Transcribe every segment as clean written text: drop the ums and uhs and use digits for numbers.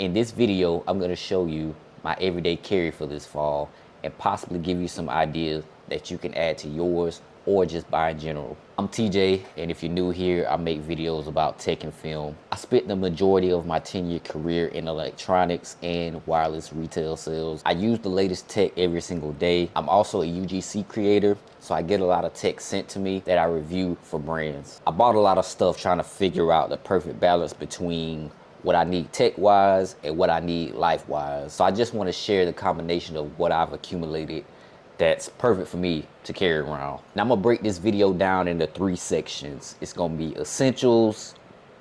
In this video, I'm going to show you my everyday carry for this fall and possibly give you some ideas that you can add to yours or just buy in general. I'm TJ, and if you're new here, I make videos about tech and film. I spent the majority of my 10-year career in electronics and wireless retail sales. I use the latest tech every single day. I'm also a UGC creator, so I get a lot of tech sent to me that I review for brands. I bought a lot of stuff trying to figure out the perfect balance between what I need tech-wise and what I need life-wise. So I just want to share the combination of what I've accumulated that's perfect for me to carry around. Now I'm gonna break this video down into 3 sections. It's gonna be essentials,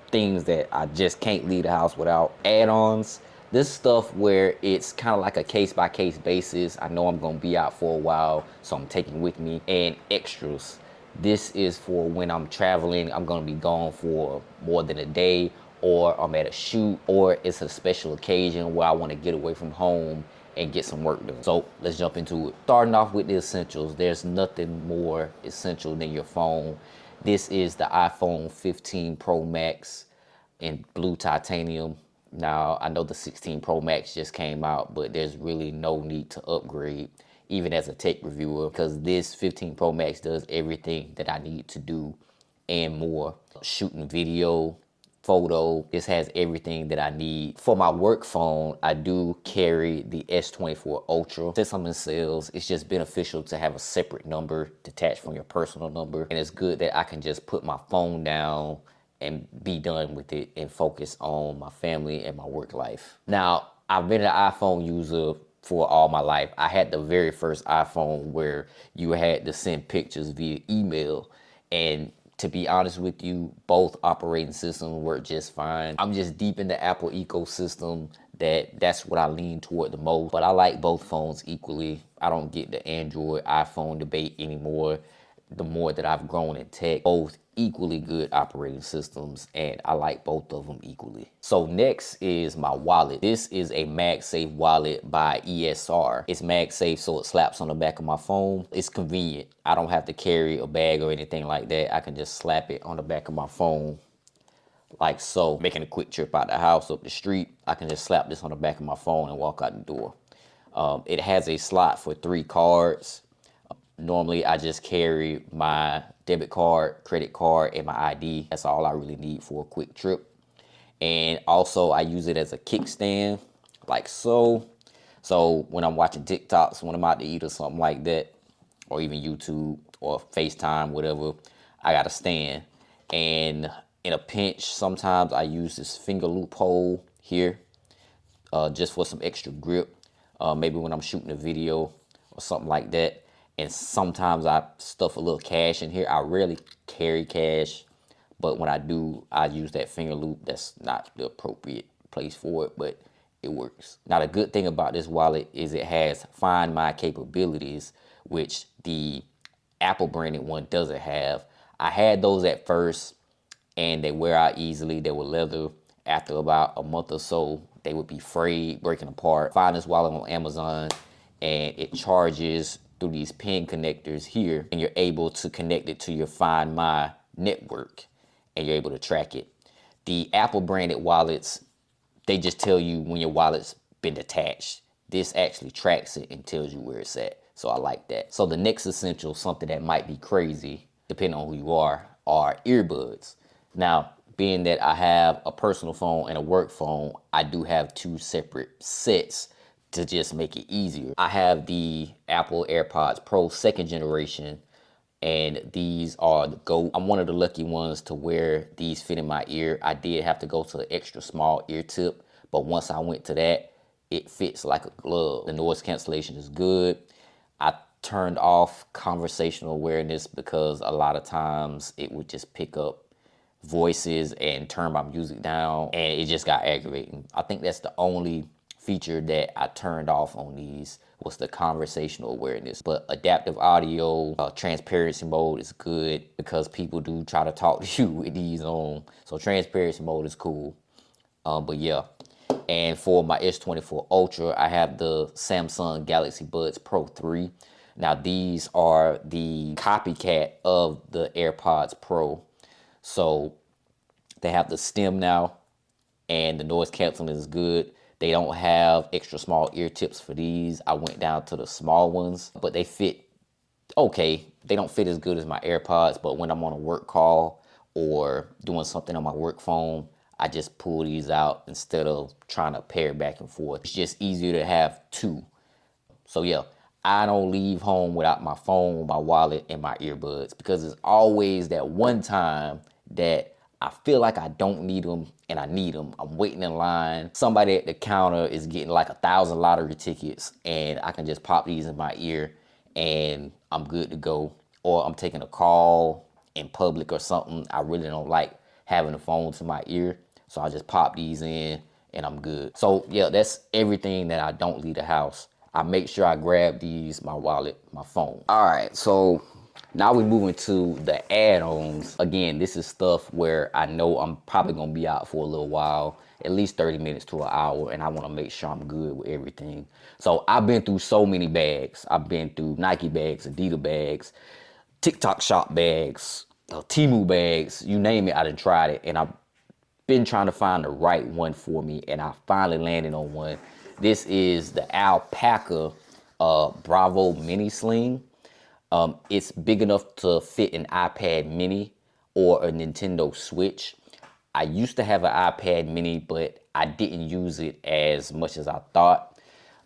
things that I just can't leave the house without, add-ons, this stuff where it's kind of like a case-by-case basis. I know I'm gonna be out for a while, so I'm taking with me, and extras. This is for when I'm traveling, I'm gonna be gone for more than a day, or I'm at a shoot, or it's a special occasion where I want to get away from home and get some work done. So let's jump into it. Starting off with the essentials, there's nothing more essential than your phone. This is the iPhone 15 Pro Max in blue titanium. Now, I know the 16 Pro Max just came out, but there's really no need to upgrade, even as a tech reviewer, because this 15 Pro Max does everything that I need to do and more. Shooting video, photo, this has everything that I need. For my work phone, I do carry the S24 Ultra. Since I'm in sales, it's just beneficial to have a separate number detached from your personal number. And it's good that I can just put my phone down and be done with it and focus on my family and my work life. Now, I've been an iPhone user for all my life. I had the very first iPhone where you had to send pictures via email, and to be honest with you, both operating systems work just fine. I'm just deep in the Apple ecosystem, that's what I lean toward the most. But I like both phones equally. I don't get the Android, iPhone debate anymore. The more that I've grown in tech, both equally good operating systems, and I like both of them equally. So next is my wallet. This is a MagSafe wallet by ESR. It's MagSafe, so it slaps on the back of my phone. It's convenient. I don't have to carry a bag or anything like that. I can just slap it on the back of my phone like so. Making a quick trip out the house, up the street, I can just slap this on the back of my phone and walk out the door. It has a slot for 3 cards. Normally, I just carry my debit card, credit card, and my ID. That's all I really need for a quick trip. And also, I use it as a kickstand, like so. So when I'm watching TikToks, when I'm out to eat or something like that, or even YouTube or FaceTime, whatever, I got a stand. And in a pinch, sometimes I use this finger loophole here just for some extra grip. Maybe when I'm shooting a video or something like that. And sometimes I stuff a little cash in here. I rarely carry cash, but when I do, I use that finger loop. That's not the appropriate place for it, but it works. Now, the good thing about this wallet is it has Find My capabilities, which the Apple branded one doesn't have. I had those at first, and they wear out easily. They were leather. After about a month or so, they would be frayed, breaking apart. Find this wallet on Amazon, and it charges through these pin connectors here, and you're able to connect it to your Find My network, and you're able to track it. The Apple branded wallets, they just tell you when your wallet's been detached. This actually tracks it and tells you where it's at. So I like that. So the next essential, something that might be crazy, depending on who you are earbuds. Now, being that I have a personal phone and a work phone, I do have 2 separate sets to just make it easier. I have the Apple AirPods Pro 2nd generation, and these are the GOAT. I'm one of the lucky ones to where these fit in my ear. I did have to go to an extra small ear tip, but once I went to that, it fits like a glove. The noise cancellation is good. I turned off conversational awareness because a lot of times it would just pick up voices and turn my music down, and it just got aggravating. I think that's the only feature that I turned off on these was the conversational awareness. But adaptive audio, transparency mode is good because people do try to talk to you with these on. So transparency mode is cool. But yeah. And for my S24 Ultra, I have the Samsung Galaxy Buds Pro 3. Now these are the copycat of the AirPods Pro. So they have the stem now, and the noise canceling is good. They don't have extra small ear tips for these. I went down to the small ones, but they fit okay. They don't fit as good as my AirPods, but when I'm on a work call or doing something on my work phone, I just pull these out instead of trying to pair back and forth. It's just easier to have two. So yeah, I don't leave home without my phone, my wallet, and my earbuds, because it's always that one time that I feel like I don't need them and I need them. I'm waiting in line. Somebody at the counter is getting like 1,000 lottery tickets and I can just pop these in my ear and I'm good to go. Or I'm taking a call in public or something. I really don't like having the phone to my ear. So I just pop these in and I'm good. So yeah, that's everything that I don't leave the house. I make sure I grab these, my wallet, my phone. All right, so now we're moving to the add-ons. Again, this is stuff where I know I'm probably gonna be out for a little while, at least 30 minutes to an hour, and I wanna make sure I'm good with everything. So I've been through so many bags. I've been through Nike bags, Adidas bags, TikTok shop bags, Temu bags, you name it, I done tried it, and I've been trying to find the right one for me, and I finally landed on one. This is the Alpaca Bravo Mini Sling. It's big enough to fit an iPad mini or a Nintendo Switch. I used to have an iPad mini, but I didn't use it as much as I thought.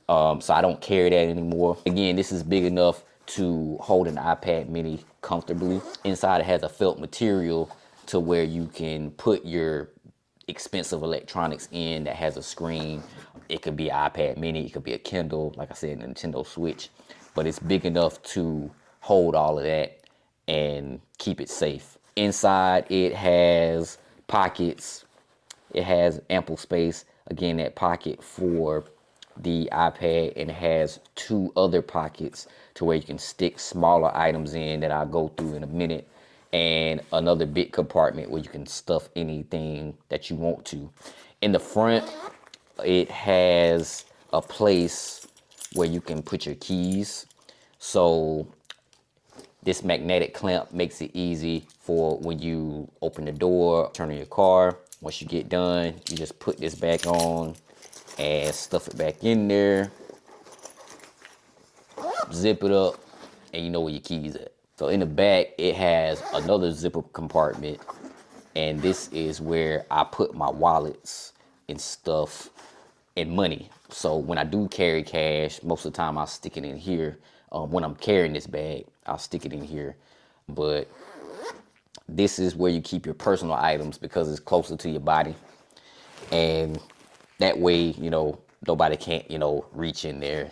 So I don't carry that anymore. Again, this is big enough to hold an iPad mini comfortably. Inside it has a felt material to where you can put your expensive electronics in that has a screen. It could be an iPad mini, it could be a Kindle, like I said, a Nintendo Switch, but it's big enough to hold all of that and keep it safe. Inside it has pockets, it has ample space. Again, that pocket for the iPad, and it has two other pockets to where you can stick smaller items in that I'll go through in a minute, and another big compartment where you can stuff anything that you want to. In the front, it has a place where you can put your keys. So this magnetic clamp makes it easy for when you open the door, turn on your car. Once you get done, you just put this back on and stuff it back in there, zip it up, and you know where your keys at. So in the back, it has another zipper compartment, and this is where I put my wallets and stuff and money. So when I do carry cash, most of the time I'll stick it in here. When I'm carrying this bag, I'll stick it in here. But this is where you keep your personal items because it's closer to your body. And that way, you know, nobody can't, you know, reach in there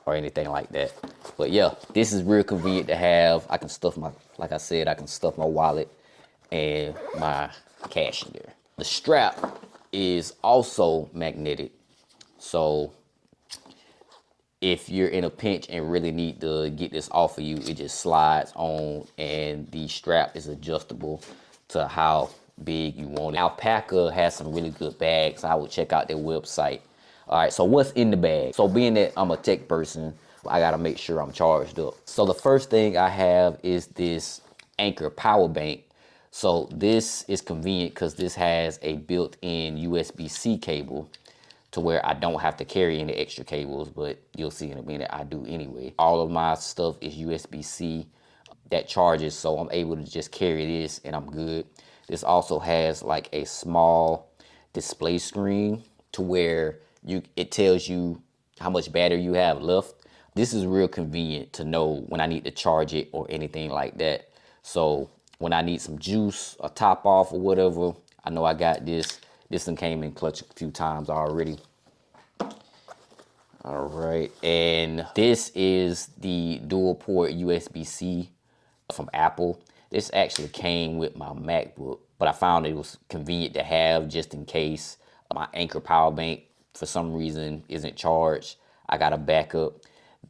or anything like that. But yeah, this is real convenient to have. I can stuff my, like I said, I can stuff my wallet and my cash in there. The strap is also magnetic. So if you're in a pinch and really need to get this off of you, it just slides on, and the strap is adjustable to how big you want it. Alpaca has some really good bags. I would check out their website. All right, so what's in the bag? So being that I'm a tech person, I gotta make sure I'm charged up. So the first thing I have is this Anker power bank. So this is convenient because this has a built-in USB-C cable to where I don't have to carry any extra cables, but you'll see in a minute I do anyway. All of my stuff is USB-C that charges, so I'm able to just carry this and I'm good. This also has like a small display screen to where it tells you how much battery you have left. This is real convenient to know when I need to charge it or anything like that. So when I need some juice or top off or whatever, I know I got this. This one came in clutch a few times already. All right, and this is the dual port USB-C from Apple. This actually came with my MacBook, but I found it was convenient to have just in case my Anker power bank for some reason isn't charged. I got a backup.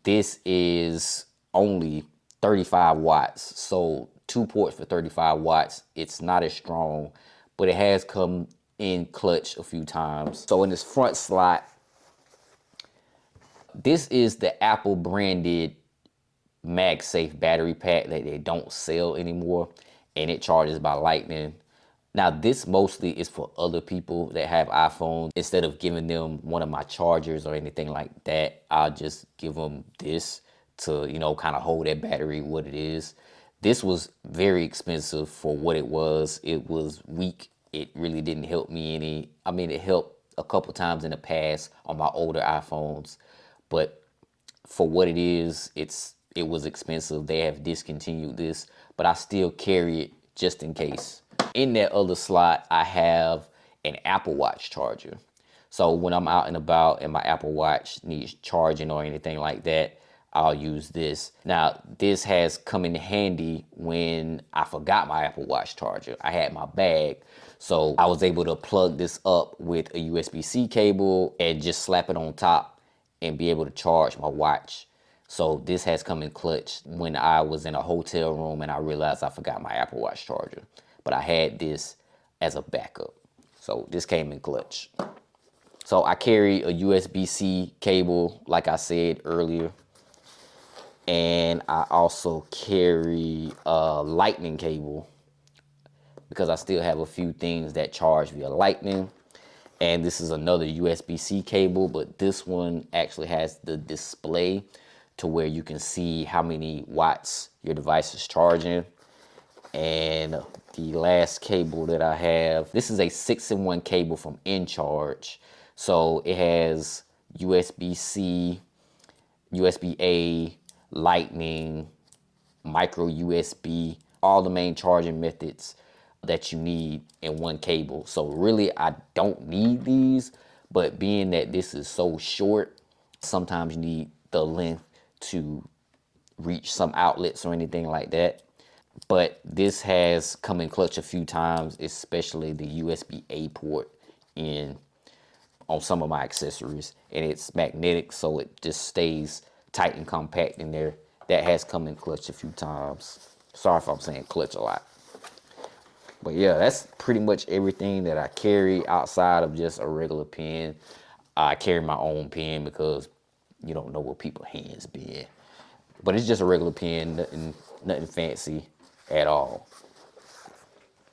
This is only 35 watts, so 2 ports for 35 watts. It's not as strong, but it has come in clutch a few times. So in this front slot, this is the Apple branded MagSafe battery pack that they don't sell anymore, and it charges by lightning. Now, this mostly is for other people that have iPhones. Instead of giving them one of my chargers or anything like that, I'll just give them this to, you know, kind of hold that battery what it is. This was very expensive for what it was. It was weak. It really didn't help me any. I mean, it helped a couple times in the past on my older iPhones, but for what it is, it was expensive. They have discontinued this, but I still carry it just in case. In that other slot, I have an Apple Watch charger. So when I'm out and about and my Apple Watch needs charging or anything like that, I'll use this. Now, this has come in handy when I forgot my Apple Watch charger. I had my bag, so I was able to plug this up with a USB-C cable and just slap it on top and be able to charge my watch. So this has come in clutch when I was in a hotel room and I realized I forgot my Apple Watch charger. But I had this as a backup. So this came in clutch. So I carry a USB-C cable, like I said earlier. And I also carry a lightning cable because I still have a few things that charge via lightning. And this is another USB-C cable, but this one actually has the display to where you can see how many watts your device is charging. And the last cable that I have, this is a 6-in-1 cable from InCharge. So it has USB-C, USB-A, Lightning, micro USB, all the main charging methods that you need in one cable. So really, I don't need these, but being that this is so short, sometimes you need the length to reach some outlets or anything like that. But this has come in clutch a few times, especially the USB-A port in on some of my accessories, and it's magnetic, so it just stays tight and compact in there. That has come in clutch a few times. Sorry if I'm saying clutch a lot. But yeah, that's pretty much everything that I carry outside of just a regular pen. I carry my own pen because you don't know what people's hands be in. But it's just a regular pen, nothing fancy at all.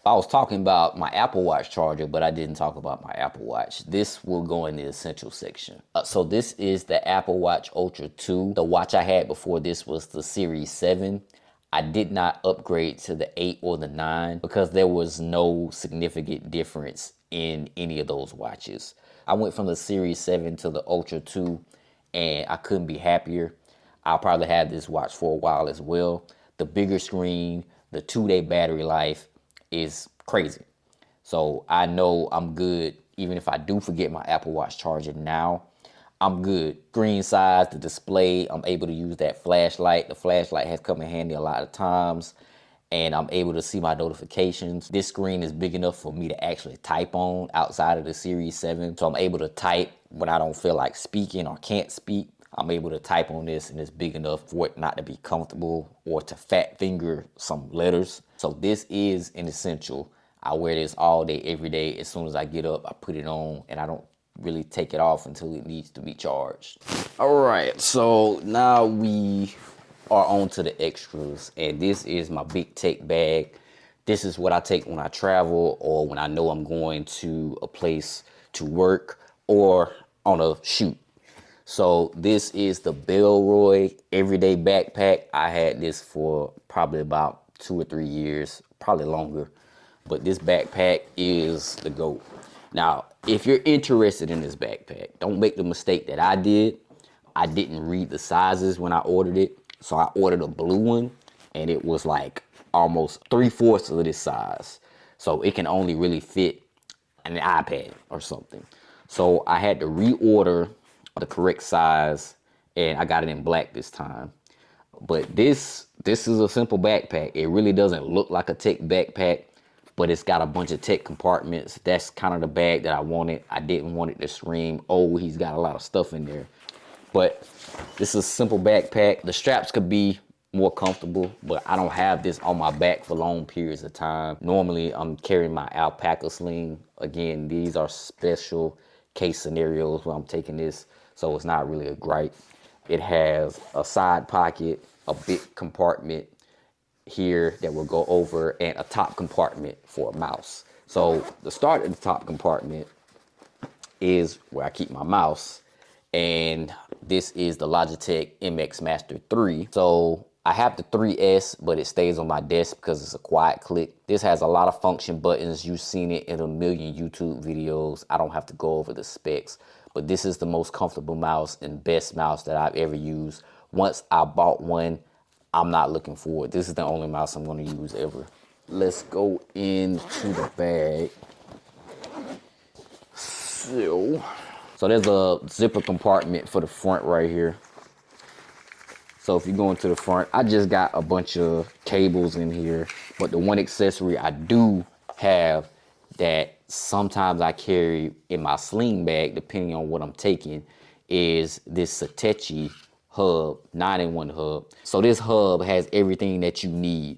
I was talking about my Apple Watch charger, but I didn't talk about my Apple Watch. This will go in the essential section. So this is the Apple Watch Ultra 2. The watch I had before this was the Series 7. I did not upgrade to the 8 or the 9 because there was no significant difference in any of those watches. I went from the Series 7 to the Ultra 2 and I couldn't be happier. I'll probably have this watch for a while as well. The bigger screen, the 2-day battery life is crazy. So I know I'm good. Even if I do forget my Apple Watch charger now, I'm good. Screen size, the display, I'm able to use that flashlight. The flashlight has come in handy a lot of times, and I'm able to see my notifications. This screen is big enough for me to actually type on outside of the Series 7. So I'm able to type when I don't feel like speaking or can't speak. I'm able to type on this, and it's big enough for it not to be comfortable or to fat finger some letters. So this is an essential. I wear this all day, every day. As soon as I get up, I put it on, and I don't really take it off until it needs to be charged. All right, so now we are on to the extras, and this is my big tech bag. This is what I take when I travel or when I know I'm going to a place to work or on a shoot. So this is the Bellroy Everyday Backpack. I had this for probably about 2 or 3 years, probably longer. But this backpack is the GOAT. Now, if you're interested in this backpack, don't make the mistake that I did. I didn't read the sizes when I ordered it. So I ordered a blue one, and it was like almost 3/4 of this size. So it can only really fit an iPad or something. So I had to reorder the correct size, and I got it in black this time. But this is a simple backpack. It really doesn't look like a tech backpack, but it's got a bunch of tech compartments. That's kind of the bag that I wanted. I didn't want it to scream, oh, he's got a lot of stuff in there. But this is a simple backpack. The straps could be more comfortable, but I don't have this on my back for long periods of time. Normally, I'm carrying my alpaca sling. Again, these are special case scenarios where I'm taking this, so it's not really a gripe. It has a side pocket, a big compartment here that will go over, and a top compartment for a mouse. So the start at the top compartment is where I keep my mouse. And this is the Logitech MX Master 3. So I have the 3S, but it stays on my desk because it's a quiet click. This has a lot of function buttons. You've seen it in a million YouTube videos. I don't have to go over the specs, but this is the most comfortable mouse and best mouse that I've ever used. Once I bought one, I'm not looking forward. This is the only mouse I'm going to use ever. Let's go into the bag. So there's a zipper compartment for the front right here. So if you go into the front, I just got a bunch of cables in here, but the one accessory I do have that sometimes I carry in my sling bag, depending on what I'm taking, is this Satechi hub, 9-in-1 hub. So this hub has everything that you need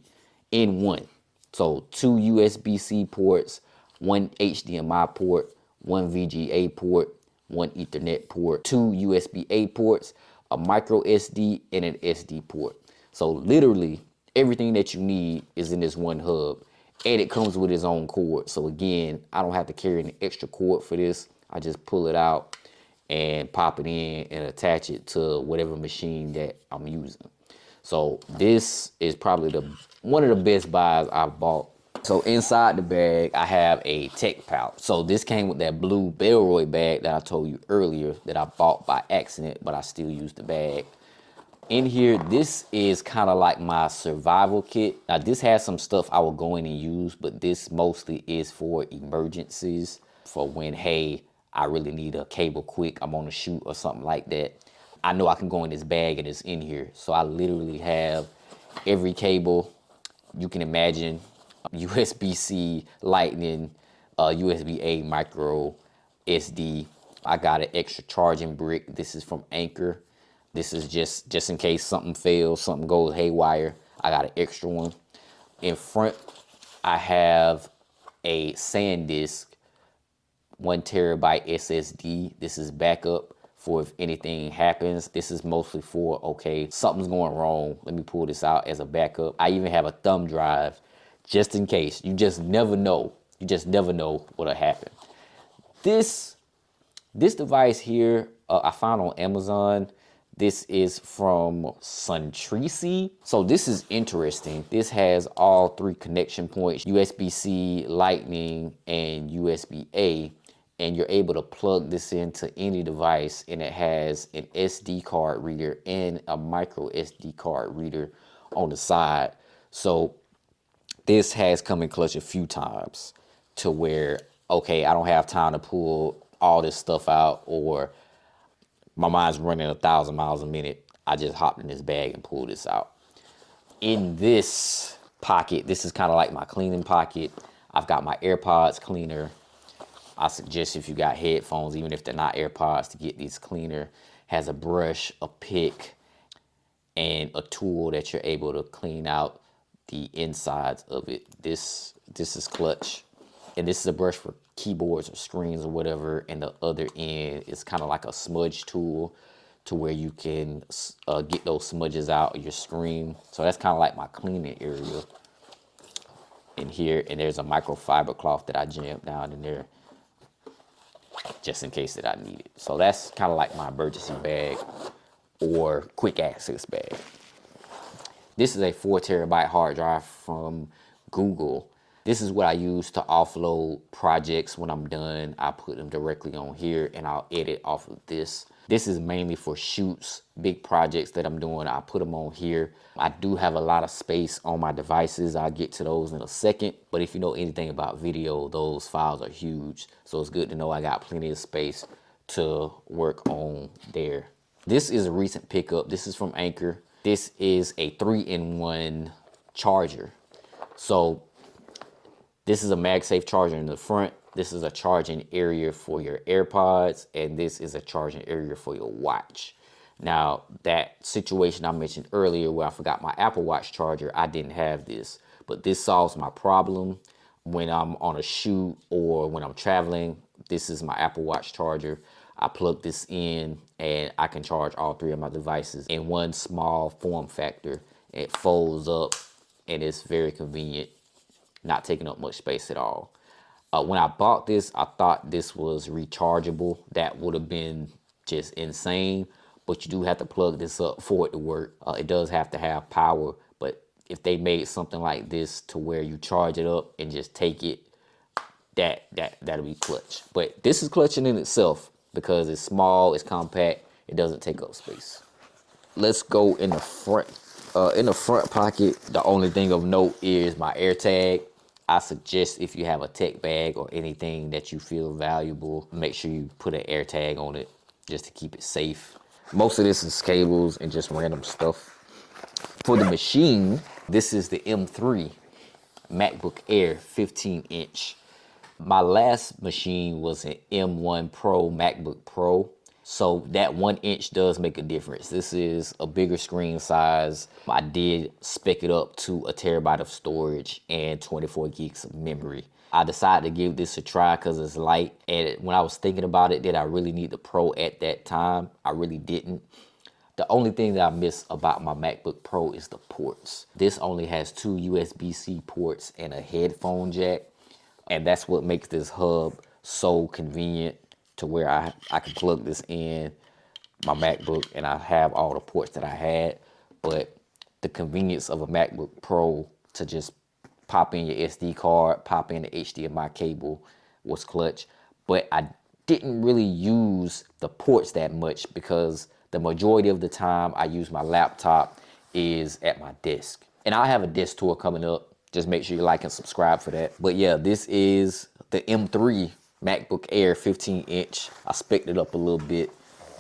in one. So 2 USB-C ports, 1 HDMI port, 1 VGA port, 1 Ethernet port, 2 USB-A ports, a micro SD, and an SD port. So literally everything that you need is in this one hub, and it comes with its own cord. So again, I don't have to carry an extra cord for this. I just pull it out and pop it in and attach it to whatever machine that I'm using. So this is probably one of the best buys I've bought. So inside the bag, I have a tech pouch. So this came with that blue Bellroy bag that I told you earlier that I bought by accident, but I still use the bag. In here, this is kind of like my survival kit. Now this has some stuff I will go in and use, but this mostly is for emergencies, for when, hey, I really need a cable quick, I'm on a shoot or something like that. I know I can go in this bag and it's in here. So I literally have every cable you can imagine, USB-C, Lightning, USB-A, micro SD. I got an extra charging brick. This is from Anker. This is just in case something fails, something goes haywire. I got an extra one. In front, I have a SanDisk 1 terabyte SSD. This is backup for if anything happens. This is mostly for, okay, something's going wrong, let me pull this out as a backup. I even have a thumb drive just in case. You just never know. You just never know what'll happen. This device here, I found on Amazon. This is from Suntrisi. So this is interesting. This has all 3 connection points, USB-C, Lightning, and USB-A. And you're able to plug this into any device, and it has an SD card reader and a micro SD card reader on the side. So this has come in clutch a few times to where, okay, I don't have time to pull all this stuff out, or my mind's running 1,000 miles a minute. I just hopped in this bag and pulled this out. In this pocket, this is kind of like my cleaning pocket. I've got my AirPods cleaner. I suggest if you got headphones, even if they're not AirPods, to get these cleaner. Has a brush, a pick, and a tool that you're able to clean out the insides of it. This is clutch. And this is a brush for keyboards or screens or whatever. And the other end is kind of like a smudge tool to where you can get those smudges out of your screen. So that's kind of like my cleaning area in here. And there's a microfiber cloth that I jammed down in there just in case that I need it. So that's kind of like my emergency bag or quick access bag. This is a 4 terabyte hard drive from Google. This is what I use to offload projects. When I'm done, I put them directly on here and I'll edit off of this. This is mainly for shoots, big projects that I'm doing. I put them on here. I do have a lot of space on my devices. I'll get to those in a second. But if you know anything about video, those files are huge. So it's good to know I got plenty of space to work on there. This is a recent pickup. This is from Anker. This is a 3-in-1 charger. So this is a MagSafe charger in the front. This is a charging area for your AirPods, and this is a charging area for your watch. Now, that situation I mentioned earlier where I forgot my Apple Watch charger, I didn't have this, but this solves my problem when I'm on a shoot or when I'm traveling. This is my Apple Watch charger. I plug this in and I can charge all 3 of my devices in one small form factor. It folds up and it's very convenient, not taking up much space at all. When I bought this, I thought this was rechargeable. That would have been just insane. But you do have to plug this up for it to work. It does have to have power. But if they made something like this to where you charge it up and just take it, that'll be clutch. But this is clutching in itself because it's small, it's compact, it doesn't take up space. Let's go in the front. In the front pocket, the only thing of note is my AirTag. I suggest if you have a tech bag or anything that you feel valuable, make sure you put an AirTag on it just to keep it safe. Most of this is cables and just random stuff. For the machine, this is the M3 MacBook Air 15-inch. My last machine was an M1 Pro MacBook Pro. So that 1 inch does make a difference. This is a bigger screen size. I did spec it up to 1 terabyte of storage and 24 gigs of memory. I decided to give this a try because it's light. And when I was thinking about it, did I really need the Pro at that time? I really didn't. The only thing that I miss about my MacBook Pro is the ports. This only has 2 USB-C ports and a headphone jack. And that's what makes this hub so convenient to where I can plug this in my MacBook and I have all the ports that I had. But the convenience of a MacBook Pro to just pop in your SD card, pop in the HDMI cable was clutch. But I didn't really use the ports that much because the majority of the time I use my laptop is at my desk. And I'll have a desk tour coming up. Just make sure you like and subscribe for that. But yeah, this is the M3 MacBook Air 15-inch. I spec'd it up a little bit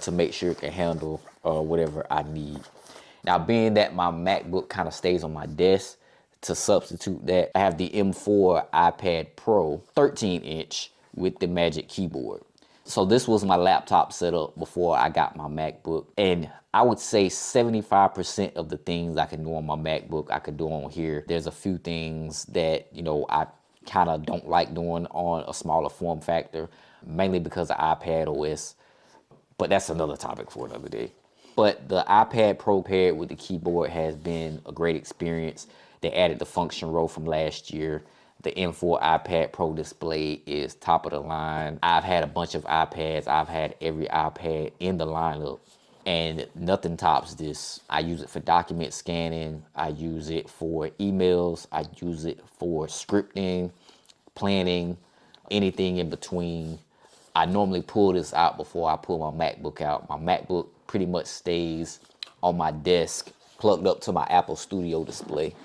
to make sure it can handle whatever I need. Now, being that my MacBook kind of stays on my desk, to substitute that, I have the M4 iPad Pro 13-inch with the Magic Keyboard. So this was my laptop setup before I got my MacBook. And I would say 75% of the things I can do on my MacBook, I could do on here. There's a few things that, I kind of don't like doing on a smaller form factor, mainly because of iPad OS. But that's another topic for another day. But the iPad Pro paired with the keyboard has been a great experience. They added the function row from last year. The M4 iPad Pro display is top of the line. I've had a bunch of iPads. I've had every iPad in the lineup, and nothing tops this. I use it for document scanning. I use it for emails. I use it for scripting, planning, anything in between. I normally pull this out before I pull my MacBook out. My MacBook pretty much stays on my desk, plugged up to my Apple Studio display.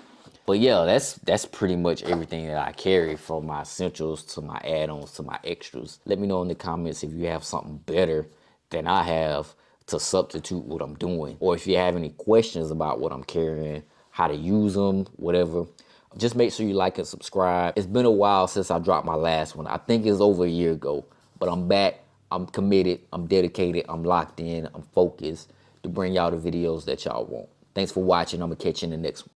But yeah, that's pretty much everything that I carry, from my essentials to my add-ons to my extras. Let me know in the comments if you have something better than I have to substitute what I'm doing. Or if you have any questions about what I'm carrying, how to use them, whatever. Just make sure you like and subscribe. It's been a while since I dropped my last one. I think it's over a year ago. But I'm back, I'm committed, I'm dedicated, I'm locked in, I'm focused to bring y'all the videos that y'all want. Thanks for watching. I'm gonna catch you in the next one.